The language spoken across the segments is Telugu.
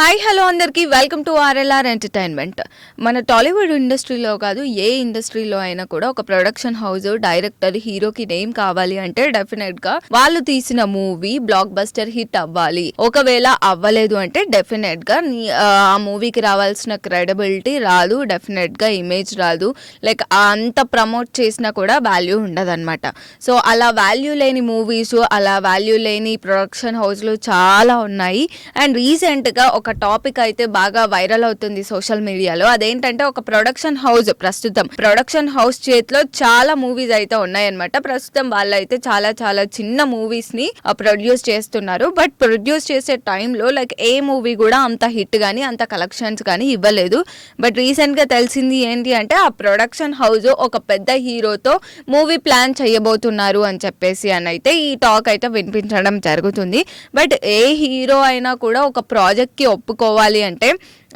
హాయ్ హలో అందరికీ వెల్కమ్ టు ఆర్ఎల్ఆర్ ఎంటర్టైన్మెంట్. మన టాలీవుడ్ ఇండస్ట్రీలో కాదు, ఏ ఇండస్ట్రీలో అయినా కూడా ఒక ప్రొడక్షన్ హౌస్ డైరెక్టర్ హీరోకి నేమ్ కావాలి అంటే డెఫినెట్ గా వాళ్ళు తీసిన మూవీ బ్లాక్ బస్టర్ హిట్ అవ్వాలి. ఒకవేళ అవ్వలేదు అంటే డెఫినెట్ గా ఆ మూవీకి రావాల్సిన క్రెడిబిలిటీ రాదు, డెఫినెట్ గా ఇమేజ్ రాదు, లైక్ అంత ప్రమోట్ చేసినా కూడా వాల్యూ ఉండదు అనమాట. సో అలా వాల్యూ లేని మూవీస్, అలా వాల్యూ లేని ప్రొడక్షన్ హౌస్లు చాలా ఉన్నాయి. అండ్ రీసెంట్ గా ఒక టాపిక్ అయితే బాగా వైరల్ అవుతుంది సోషల్ మీడియాలో. అదేంటంటే ఒక ప్రొడక్షన్ హౌస్ చేతిలో చాలా మూవీస్ అయితే ఉన్నాయన్నమాట. ప్రస్తుతం వాళ్ళైతే చాలా చాలా చిన్న మూవీస్ ని ప్రొడ్యూస్ చేస్తున్నారు. బట్ ప్రొడ్యూస్ చేసే టైంలో లైక్ ఏ మూవీ కూడా అంత హిట్ గానీ అంత కలెక్షన్స్ కానీ ఇవ్వలేదు. బట్ రీసెంట్ గా తెలిసింది ఏంటి అంటే ఆ ప్రొడక్షన్ హౌస్ ఒక పెద్ద హీరోతో మూవీ ప్లాన్ చేయబోతున్నారు అని చెప్పేసి అయితే ఈ టాక్ అయితే వినిపించడం జరుగుతుంది. బట్ ఏ హీరో అయినా కూడా ఒక ప్రాజెక్ట్ కి ఒప్పుకోవాలి అంటే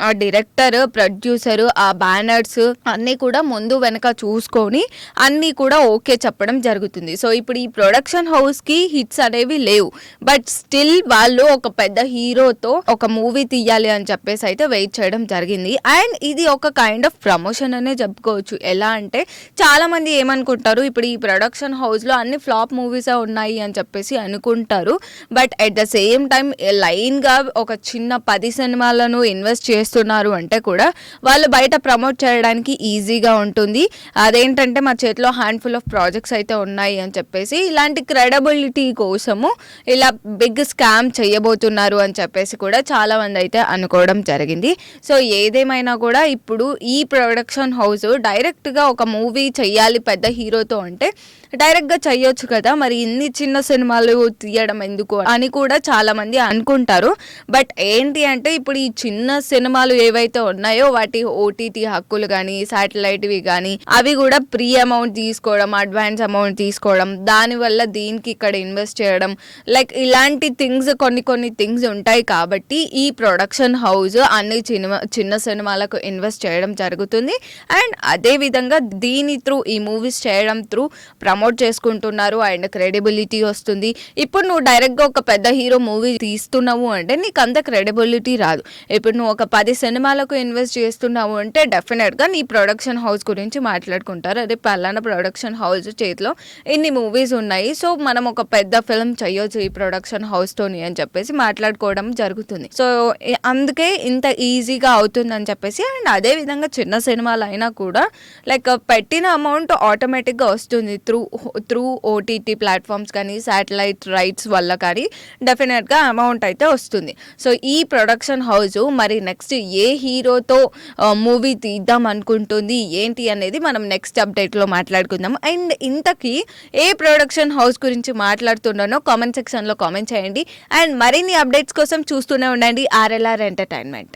ఆ డైరెక్టర్, ప్రొడ్యూసర్, ఆ బ్యానర్స్ అన్నీ కూడా ముందు వెనక చూసుకొని అన్నీ కూడా ఓకే చెప్పడం జరుగుతుంది. సో ఇప్పుడు ఈ ప్రొడక్షన్ హౌస్ కి హిట్స్ అనేవి లేవు, బట్ స్టిల్ వాళ్ళు ఒక పెద్ద హీరోతో ఒక మూవీ తీయాలి అని చెప్పేసి అయితే వెయిట్ చేయడం జరిగింది. అండ్ ఇది ఒక కైండ్ ఆఫ్ ప్రమోషన్ అనే చెప్పుకోవచ్చు. ఎలా అంటే చాలా మంది ఏమనుకుంటారు, ఇప్పుడు ఈ ప్రొడక్షన్ హౌస్ లో అన్ని ఫ్లాప్ మూవీస్ ఉన్నాయి అని చెప్పేసి అనుకుంటారు. But at the same time line గా ఒక చిన్న 10 సినిమాలను ఇన్వెస్ట్ చేస్తున్నారు అంటే కూడా వాళ్ళు బయట ప్రమోట్ చేయడానికి ఈజీగా ఉంటుంది. అదేంటంటే మా చేతిలో హ్యాండ్ఫుల్ ఆఫ్ ప్రాజెక్ట్స్ అయితే ఉన్నాయి అని చెప్పేసి ఇలాంటి క్రెడిబిలిటీ కోసము ఇలా బిగ్ స్కామ్ చేయబోతున్నారు అని చెప్పేసి కూడా చాలా మంది అయితే అనుకోవడం జరిగింది. సో ఏదేమైనా కూడా ఇప్పుడు ఈ ప్రొడక్షన్ హౌస్ డైరెక్ట్గా ఒక మూవీ చెయ్యాలి పెద్ద హీరోతో అంటే డైరెక్ట్గా చెయ్యొచ్చు కదా, మరి ఇన్ని చిన్న సినిమాలు తీయడం ఎందుకు అని కూడా చాలా మంది అనుకుంటారు. బట్ ఏంటి అంటే ఇప్పుడు ఈ చిన్న సినిమాలు ఏవైతే ఉన్నాయో వాటి ఓటీటీ హక్కులు కానీ శాటిలైట్వి కానీ అవి కూడా ప్రీ అమౌంట్ తీసుకోవడం, అడ్వాన్స్ అమౌంట్ తీసుకోవడం, దానివల్ల దీనికి ఇక్కడ ఇన్వెస్ట్ చేయడం, లైక్ ఇలాంటి థింగ్స్ కొన్ని థింగ్స్ ఉంటాయి. కాబట్టి ఈ ప్రొడక్షన్ హౌస్ అన్ని చిన్న సినిమాలకు ఇన్వెస్ట్ చేయడం జరుగుతుంది. అండ్ అదే విధంగా దీని త్రూ ఈ మూవీస్ చేయడం త్రూ ప్రమోట్ చేసుకుంటున్నారు. అండ్ క్రెడిబిలిటీ వస్తుంది. ఇప్పుడు నువ్వు డైరెక్ట్గా ఒక పెద్ద హీరో మూవీ తీస్తున్నావు అంటే నీకు అంత క్రెడిబిలిటీ రాదు. ఇప్పుడు నువ్వు ఒక 10 సినిమాలకు ఇన్వెస్ట్ చేస్తున్నావు అంటే డెఫినెట్గా నీ ప్రొడక్షన్ హౌస్ గురించి మాట్లాడుకుంటారు. అదే పలానా ప్రొడక్షన్ హౌస్ చేతిలో ఇన్ని మూవీస్ ఉన్నాయి, సో మనం ఒక పెద్ద ఫిల్మ్ చేయొచ్చు ఈ ప్రొడక్షన్ హౌస్తోని అని చెప్పేసి మాట్లాడుకోవడం జరుగుతుంది. సో అందుకే ఇంత ఈజీగా అవుతుందని చెప్పేసి. అండ్ అదే విధంగా చిన్న సినిమాలు అయినా కూడా లైక్ పెట్టిన అమౌంట్ ఆటోమేటిక్గా వస్తుంది త్రూ ఓటీటీ ప్లాట్ఫామ్స్ కానీ శాటిలైట్ రైట్స్ వల్ల కానీ డెఫినెట్గా అమౌంట్ అయితే వస్తుంది. సో ఈ ప్రొడక్షన్ హౌస్ మరి నెక్స్ట్ ఏ హీరోతో మూవీ తీద్దాం అనుకుంటుంది ఏంటి అనేది మనం నెక్స్ట్ అప్డేట్లో మాట్లాడుకుందాం. అండ్ ఇంతకీ ఏ ప్రొడక్షన్ హౌస్ గురించి మాట్లాడుతున్నానో కామెంట్ సెక్షన్లో కామెంట్ చేయండి. అండ్ మరిన్ని అప్డేట్స్ కోసం చూస్తూనే ఉండండి ఆర్ఎల్ఆర్ ఎంటర్టైన్మెంట్.